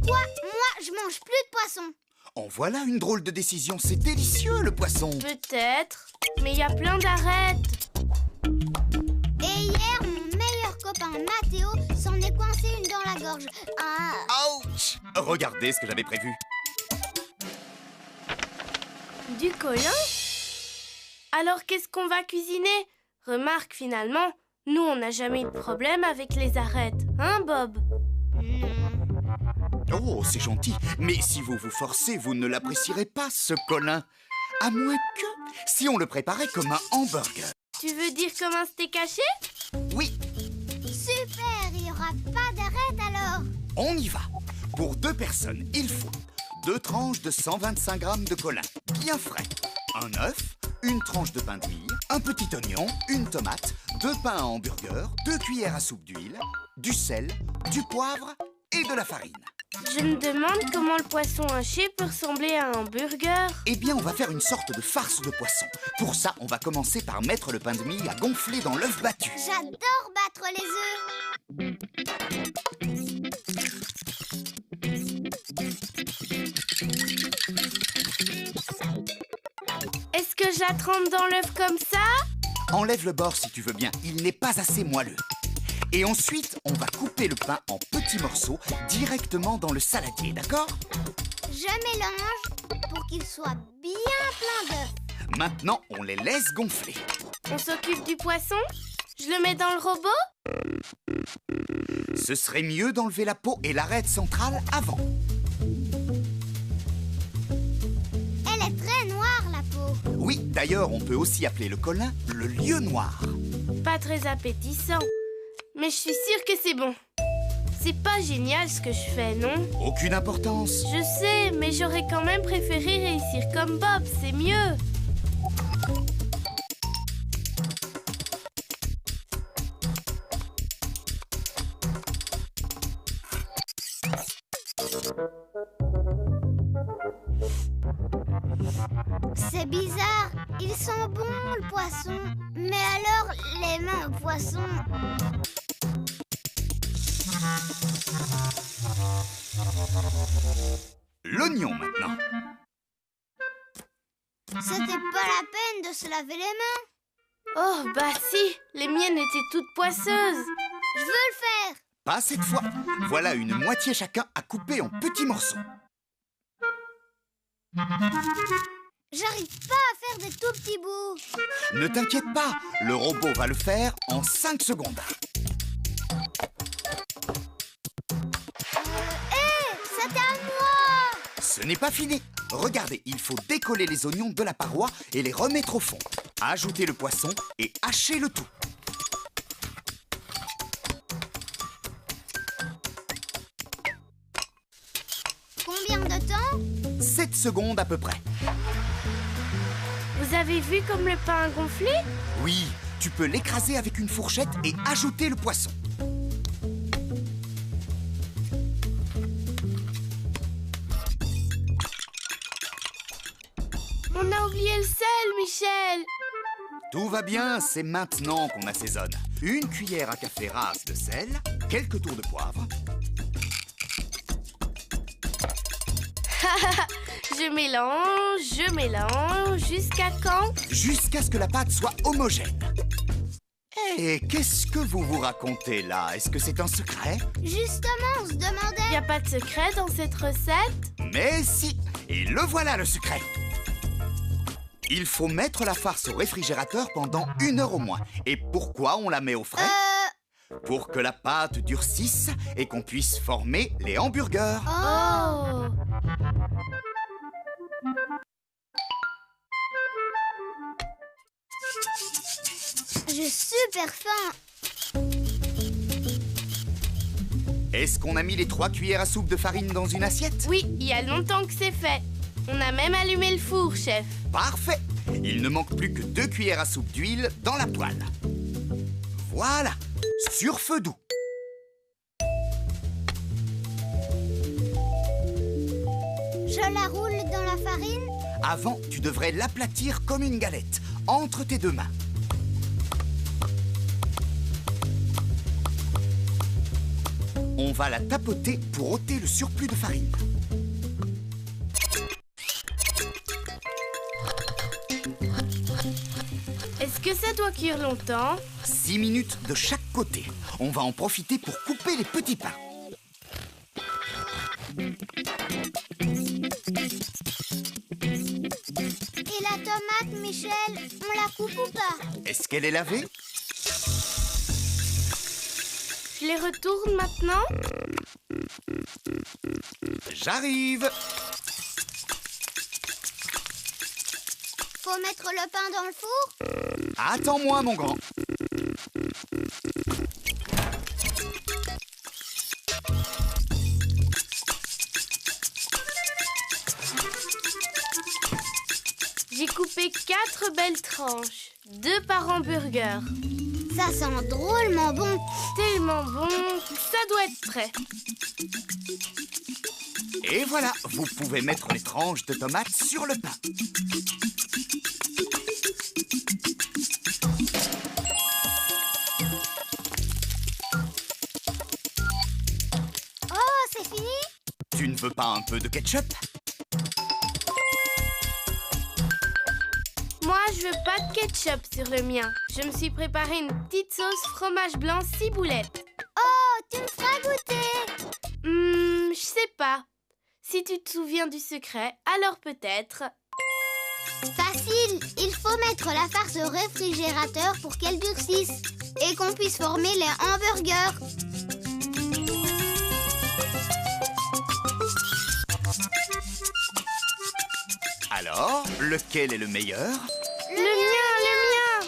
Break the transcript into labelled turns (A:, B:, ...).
A: Quoi? Moi, je mange plus de poisson.
B: En voilà une drôle de décision. C'est délicieux, le poisson.
C: Peut-être, mais il y a plein d'arêtes.
A: Et hier, mon meilleur copain Mathéo s'en est coincé une dans la gorge.
B: Ouch! Regardez ce que j'avais prévu.
C: Du colin? Alors qu'est-ce qu'on va cuisiner? Remarque, finalement, nous on n'a jamais eu de problème avec les arêtes, hein Bob?
B: Oh, c'est gentil. Mais si vous vous forcez, vous ne l'apprécierez pas, ce colin. À moins que si on le préparait comme un hamburger.
C: Tu veux dire comme un steak haché?
B: Oui,
A: Super, il n'y aura pas d'arête alors.
B: on y va. Pour 2 personnes, il faut 2 tranches de 125 grammes de colin, bien frais, un œuf, une tranche de pain de mie, un petit oignon, une tomate, 2 pains à hamburger, 2 cuillères à soupe d'huile, du sel, du poivre et de la farine.
C: Je me demande comment le poisson haché peut ressembler à un burger.
B: Eh bien, on va faire une sorte de farce de poisson. Pour ça, on va commencer par mettre le pain de mie à gonfler dans l'œuf battu.
A: J'adore battre les œufs.
C: Est-ce que je la trempe dans l'œuf comme ça?
B: Enlève le bord si tu veux bien, il n'est pas assez moelleux. Et ensuite, on va couper le pain en petits morceaux directement dans le saladier, d'accord?
A: Je mélange pour qu'il soit bien plein d'œufs.
B: Maintenant, on les laisse gonfler.
C: On s'occupe du poisson? Je le mets dans le robot?
B: Ce serait mieux d'enlever la peau et l'arête centrale avant.
A: Elle est très noire, la peau.
B: Oui, d'ailleurs, on peut aussi appeler le colin le lieu noir.
C: Pas très appétissant. Mais je suis sûre que c'est bon. C'est pas génial ce que je fais, non?
B: Aucune importance.
C: Je sais, mais j'aurais quand même préféré réussir comme Bob, c'est mieux.
A: C'est bizarre, il sent bon le poisson. Mais alors, les mains au poisson...
B: L'oignon maintenant.
A: C'était pas la peine de se laver les mains.
C: Oh, bah si, les miennes étaient toutes poisseuses.
A: Je veux le faire.
B: Pas cette fois. Voilà une moitié chacun à couper en petits morceaux.
A: J'arrive pas à faire des tout petits bouts.
B: Ne t'inquiète pas, le robot va le faire en 5 secondes.
A: C'était à moi.
B: Ce n'est pas fini. Regardez, il faut décoller les oignons de la paroi et les remettre au fond. Ajoutez le poisson et hachez le tout.
A: Combien de temps?
B: 7 secondes à peu près.
C: Vous avez vu comme le pain a gonflé?
B: Oui, tu peux l'écraser avec une fourchette et ajouter le poisson.
C: On a oublié le sel, Michel.
B: Tout va bien, c'est maintenant qu'on assaisonne. Une cuillère à café rase de sel, quelques tours de poivre.
C: Je mélange, jusqu'à quand?
B: Jusqu'à ce que la pâte soit homogène. Et qu'est-ce que vous vous racontez là? Est-ce que c'est un secret?
A: Justement, on se demandait...
C: Y a pas de secret dans cette recette?
B: Mais si! Et le voilà le secret! Il faut mettre la farce au réfrigérateur pendant 1 heure au moins. Et pourquoi on la met au frais? Pour que la pâte durcisse et qu'on puisse former les hamburgers.
C: Oh!
A: J'ai super faim.
B: Est-ce qu'on a mis les 3 cuillères à soupe de farine dans une assiette?
C: Oui, il y a longtemps que c'est fait. On a même allumé le four, chef.
B: Parfait! Il ne manque plus que 2 cuillères à soupe d'huile dans la poêle. Voilà! Sur feu doux.
A: Je la roule dans la farine.
B: Avant, tu devrais l'aplatir comme une galette, entre tes 2 mains. On va la tapoter pour ôter le surplus de farine.
C: Est-ce que ça doit cuire longtemps?
B: 6 minutes de chaque côté. On va en profiter pour couper les petits pains.
A: Et la tomate, Michel, on la coupe ou pas?
B: Est-ce qu'elle est lavée?
C: Je les retourne maintenant?
B: J'arrive!
A: Faut mettre le pain dans le four?
B: Attends-moi, mon grand.
C: J'ai coupé 4 belles tranches, 2 par hamburger.
A: Ça sent drôlement bon.
C: Tellement bon, ça doit être prêt.
B: Et voilà, vous pouvez mettre les tranches de tomates sur le pain.
A: Oh, c'est fini?
B: Tu ne veux pas un peu de ketchup?
C: Moi, je veux pas de ketchup sur le mien. Je me suis préparé une petite sauce fromage blanc ciboulette.
A: Oh, tu me feras goûter.
C: Je sais pas. Si tu te souviens du secret, alors peut-être.
A: Facile, il faut mettre la farce au réfrigérateur pour qu'elle durcisse et qu'on puisse former les hamburgers.
B: Alors, lequel est le meilleur?
C: Le mien, le mien.